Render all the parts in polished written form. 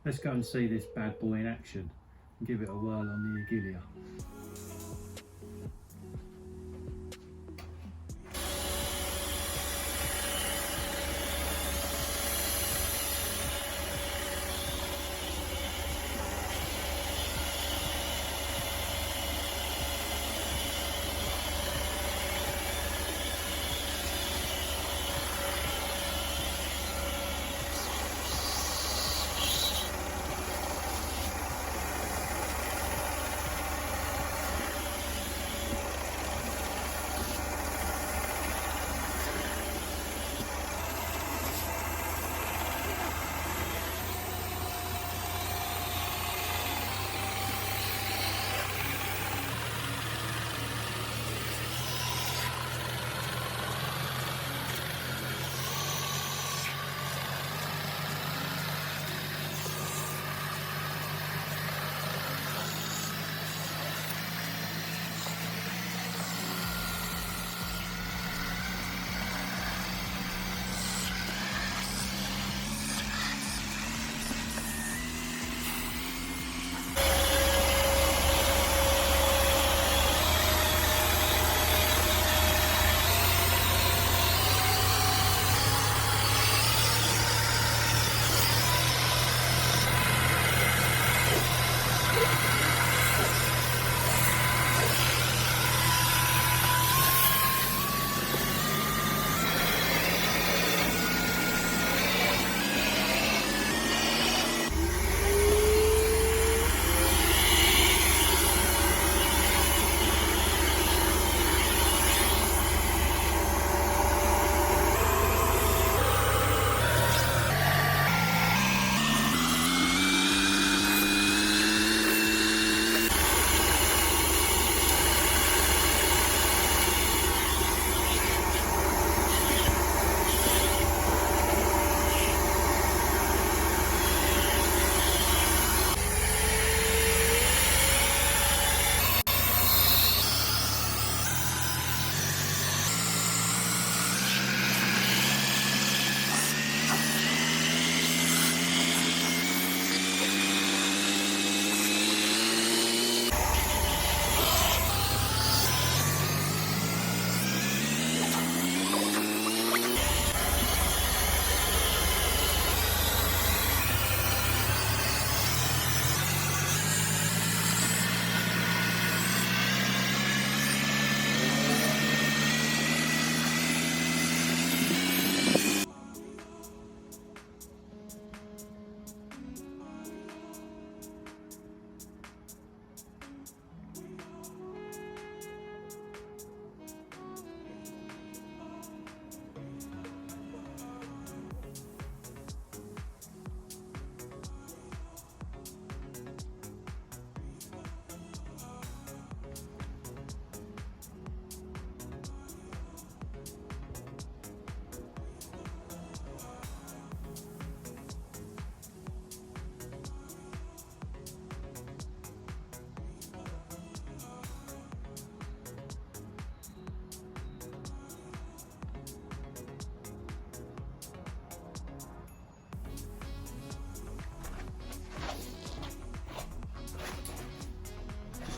Let's go and see this bad boy in action and give it a whirl on the Agilia.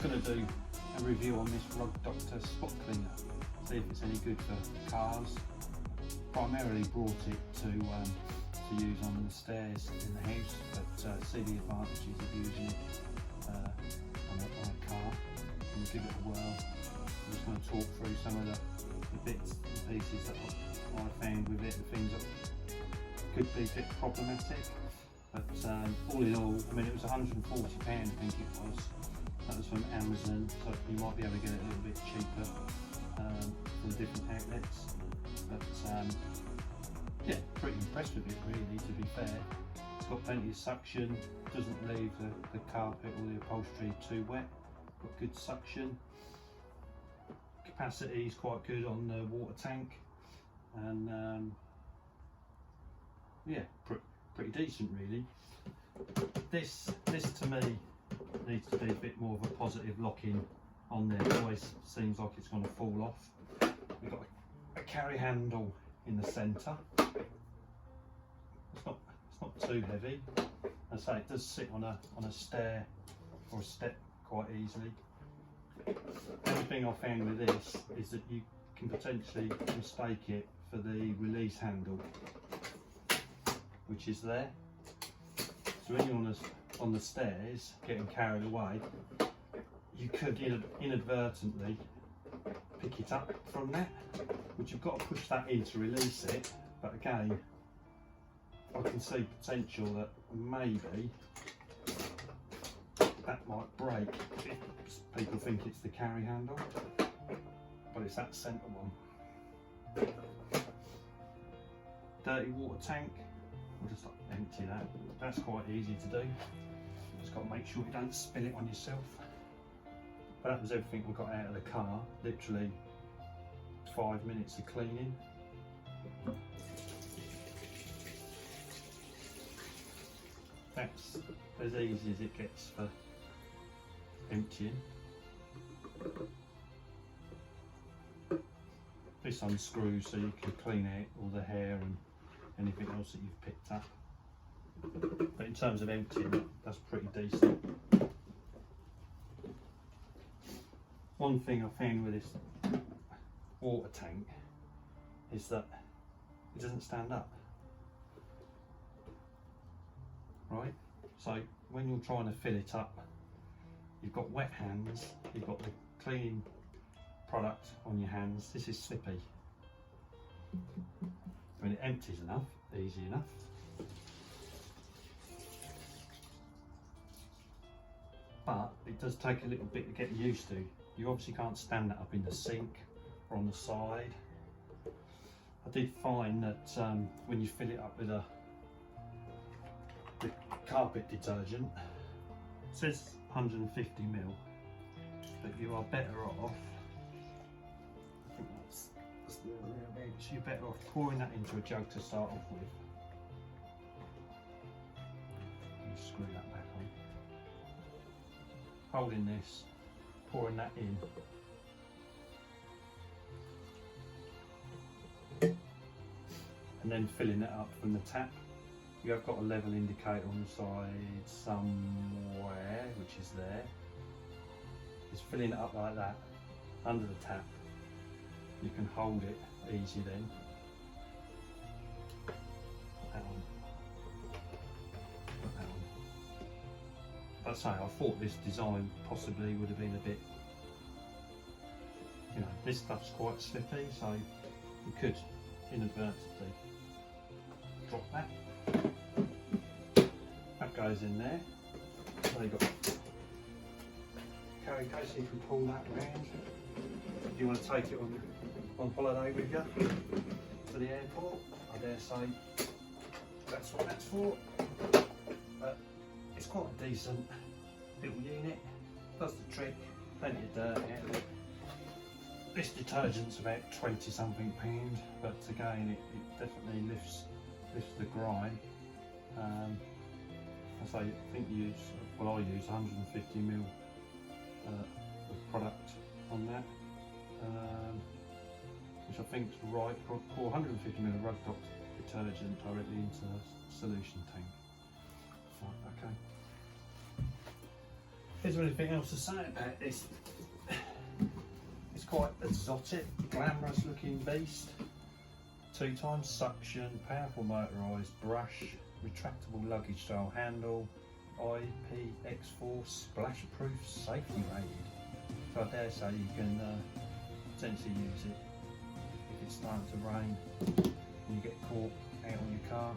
Going to do a review on this Rug Doctor spot cleaner, see if it's any good for cars. Primarily brought it to use on the stairs in the house, but see the advantages of using it on a car. And we'll give it a whirl. I'm just going to talk through some of the bits and pieces that I found with it, the things that could be a bit problematic. But all in all, I mean, it was £140, I think it was. That was from Amazon, so you might be able to get it a little bit cheaper from different outlets. But yeah, pretty impressed with it really, to be fair. It's got plenty of suction, doesn't leave the carpet or the upholstery too wet. Got good suction. Capacity is quite good on the water tank, and yeah, pretty decent really. This to me needs to be a bit more of a positive lock-in on there. It always seems like it's going to fall off. We've got a carry handle in the centre. It's not too heavy. I say it does sit on a stair or a step quite easily. The only thing I found with this is that you can potentially mistake it for the release handle, which is there. So when you're on the stairs getting carried away, you could inadvertently pick it up from that, which you've got to push that in to release it. But again, I can see potential that maybe that might break if people think it's the carry handle, but it's that centre one. Dirty water tank, we'll just empty that. That's quite easy to do. Just got to make sure you don't spill it on yourself. But that was everything we got out of the car. Literally 5 minutes of cleaning. That's as easy as it gets for emptying. This unscrews so you can clean out all the hair and anything else that you've picked up. But in terms of emptying, that's pretty decent. One thing I found with this water tank is that it doesn't stand up. Right? So when you're trying to fill it up, you've got wet hands, you've got the cleaning product on your hands. This is slippy. When it empties enough, easy enough. But it does take a little bit to get used to. You obviously can't stand that up in the sink or on the side. I did find that when you fill it up with the carpet detergent, it says 150 ml, but you are better off, I think that's the other edge, you're better off pouring that into a jug to start off with. And screw that back on. Holding this, pouring that in. And then filling it up from the tap. You have got a level indicator on the side somewhere, which is there. Just filling it up like that, under the tap. You can hold it easy then. Put that on. Put that on. Like I say, I thought this design possibly would have been a bit, you know, this stuff's quite slippy, so you could inadvertently drop that. That goes in there. So you've got carry case, so you can pull that around. If you want to take it on holiday with you to the airport, I dare say that's what that's for. But it's quite a decent little unit, does the trick, plenty of dirt out of it. This detergent's about 20 something pound, but again it definitely lifts the grime. I think I use 150 ml of product on that, which I think is right. Pour 150 ml of rug dot detergent directly into the solution tank. Right, okay. Is there anything else to say about this? It's quite exotic, glamorous looking beast. 2 times suction, powerful motorised brush, retractable luggage style handle, IPX4 splash proof safety rated. So I dare say you can potentially use it if it's starting to rain and you get caught out on your car.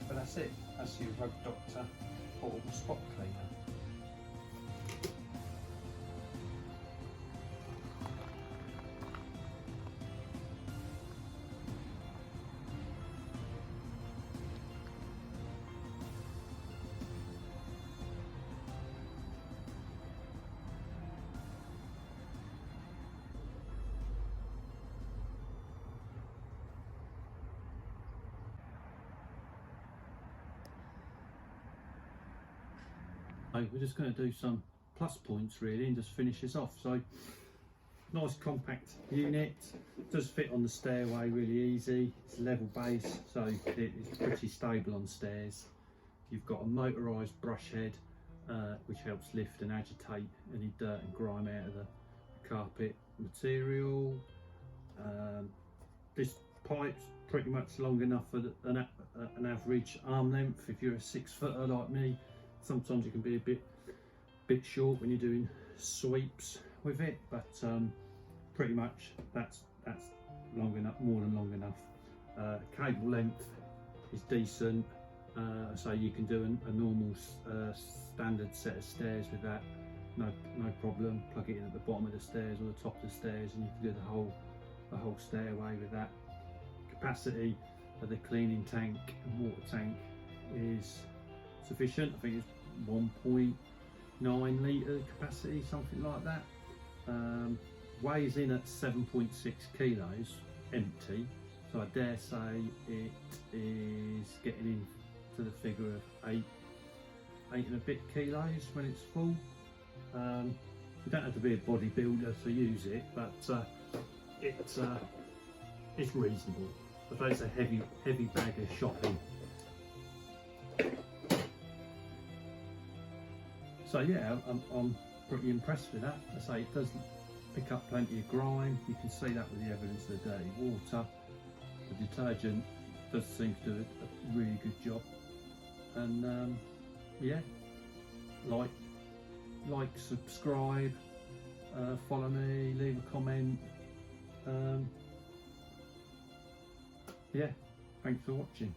But that's it, that's your Rug Doctor portable spot cleaner. We're just going to do some plus points really and just finish this off. So nice compact unit, does fit on the stairway really easy, it's level base, so it's pretty stable on stairs. You've got a motorised brush head which helps lift and agitate any dirt and grime out of the carpet material. This pipe's pretty much long enough for an average arm length. If you're a 6-footer like me, sometimes it can be a bit short when you're doing sweeps with it, but pretty much that's long enough, more than long enough. Cable length is decent, so you can do a normal standard set of stairs with that, no problem. Plug it in at the bottom of the stairs or the top of the stairs, and you can do the whole stairway with that. Capacity of the cleaning tank and water tank is sufficient. I think it's 1.9 litre capacity, something like that. Weighs in at 7.6 kilos empty, so I dare say it is getting in to the figure of 8 and a bit kilos when it's full. You don't have to be a bodybuilder to use it, but it's reasonable. But it's a heavy bag of shopping. So yeah, I'm pretty impressed with that. I say it does pick up plenty of grime. You can see that with the evidence of the dirty water. The detergent does seem to do a really good job. And yeah, like, subscribe, follow me, leave a comment. Yeah, thanks for watching.